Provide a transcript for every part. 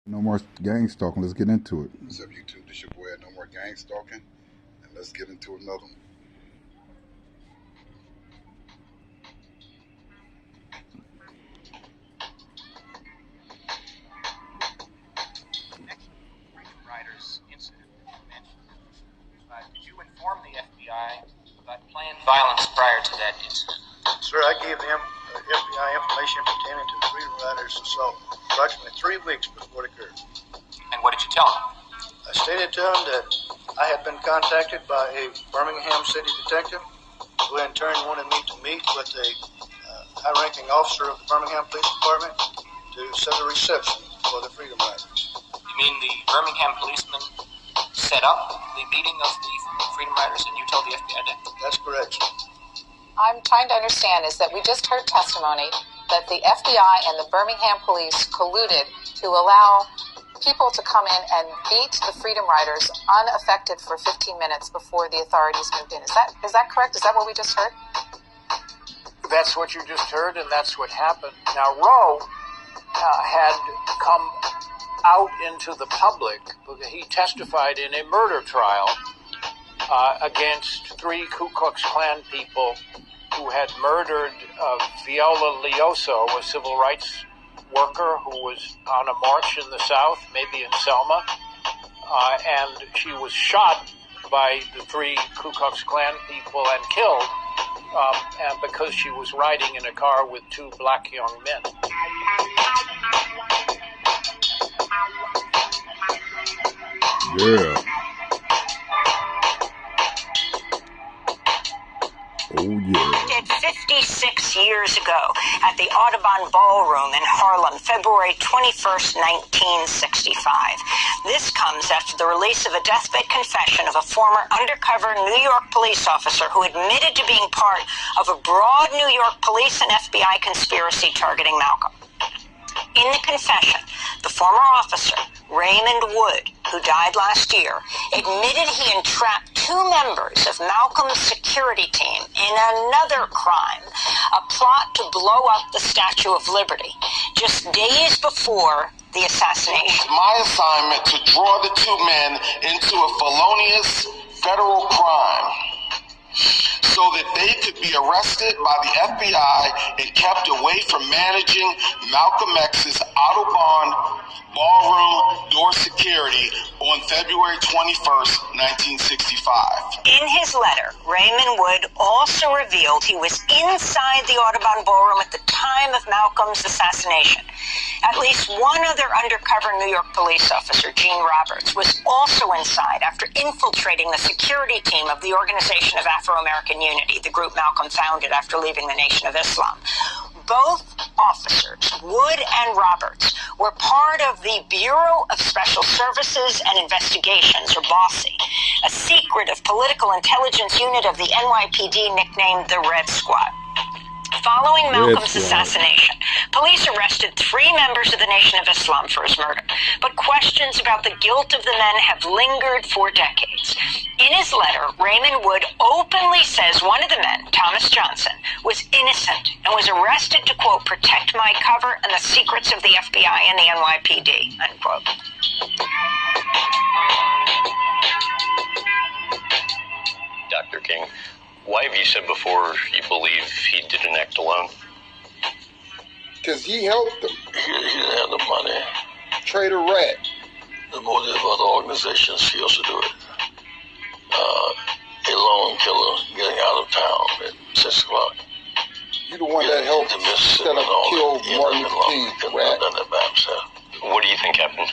No more gang stalking. Let's get into it. What's up, YouTube? This your boy at No More Gang Stalking, and let's get into another one. Riders incident that you mentioned. Did you inform the FBI about planned violence prior to that incident? Sir, I gave them FBI information pertaining to the Freedom Riders assault approximately 3 weeks before it occurred. And what did you tell them? I stated to them that I had been contacted by a Birmingham City detective who in turn wanted me to meet with a high-ranking officer of the Birmingham Police Department to set a reception for the Freedom Riders. You mean the Birmingham policeman set up the meeting of the Freedom Riders and you told the FBI that? That's correct, sir. I'm trying to understand is that we just heard testimony that the FBI and the Birmingham police colluded to allow people to come in and beat the Freedom Riders unaffected for 15 minutes before the authorities moved in. Is that correct? Is that what we just heard? That's what you just heard, and that's what happened. Now, Roe had come out into the public because he testified in a murder trial against 3 Ku Klux Klan people who had murdered Viola Lioso, a civil rights worker who was on a march in the South, maybe in Selma, and she was shot by the 3 Ku Klux Klan people and killed and because she was riding in a car with 2 black young men. Yeah. Oh, yeah. Did 56 years ago at the Audubon Ballroom in Harlem, February 21st, 1965. This comes after the release of a deathbed confession of a former undercover New York police officer who admitted to being part of a broad New York police and FBI conspiracy targeting Malcolm. In the confession, the former officer, Raymond Wood, who died last year, admitted he entrapped 2 members of Malcolm's security team in another crime, a plot to blow up the Statue of Liberty, just days before the assassination. My assignment to draw the 2 men into a felonious federal crime so that they could be arrested by the FBI and kept away from managing Malcolm X's Audubon Ballroom door security on February 21st, 1965. In his letter, Raymond Wood also revealed he was inside the Audubon Ballroom at the time of Malcolm's assassination. At least one other undercover New York police officer, Gene Roberts, was also inside after infiltrating the security team of the Organization of Afro-American Unity, the group Malcolm founded after leaving the Nation of Islam. Both officers, Wood and Roberts, were part of the Bureau of Special Services and Investigations, or BOSSI, a secretive political intelligence unit of the NYPD nicknamed the Red Squad. Following Malcolm's assassination, police arrested 3 members of the Nation of Islam for his murder, but questions about the guilt of the men have lingered for decades. In his letter, Raymond Wood openly says one of the men, Thomas Johnson, was innocent and was arrested to, quote, protect my cover and the secrets of the FBI and the NYPD, unquote. Dr. King, why have you said before you believe he didn't act alone? Because he helped them. He didn't have the money. Trader Rat. The motive of other organizations feels to do it. A lone killer getting out of town at 6 o'clock. You the one that helped set up kill Martin Luther King, Rat. Done that by himself. What do you think happened?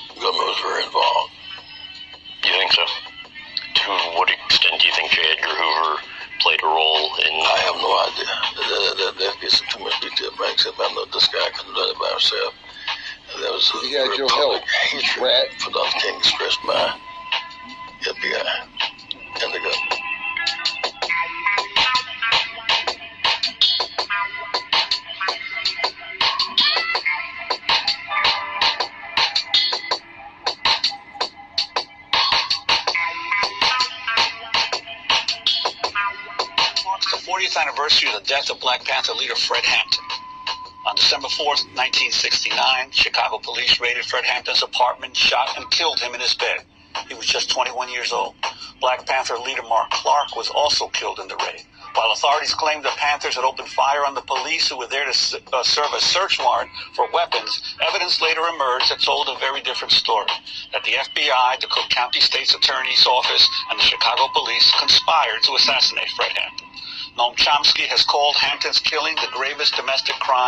The government was very involved. You think so? To what extent do you think J. Edgar Hoover played a role in... I have no idea. That gets too much detail, but except I know this guy couldn't do it by himself. And there was a He had your help, hatred Rat. for Dr. King expressed by FBI and the government. The 40th anniversary of the death of Black Panther leader Fred Hampton. On December 4th, 1969, Chicago police raided Fred Hampton's apartment, shot and killed him in his bed. He was just 21 years old. Black Panther leader Mark Clark was also killed in the raid. While authorities claimed the Panthers had opened fire on the police who were there to serve a search warrant for weapons, evidence later emerged that told a very different story, that the FBI, the Cook County State's Attorney's Office, and the Chicago police conspired to assassinate Fred Hampton. Noam Chomsky has called Hampton's killing the gravest domestic crime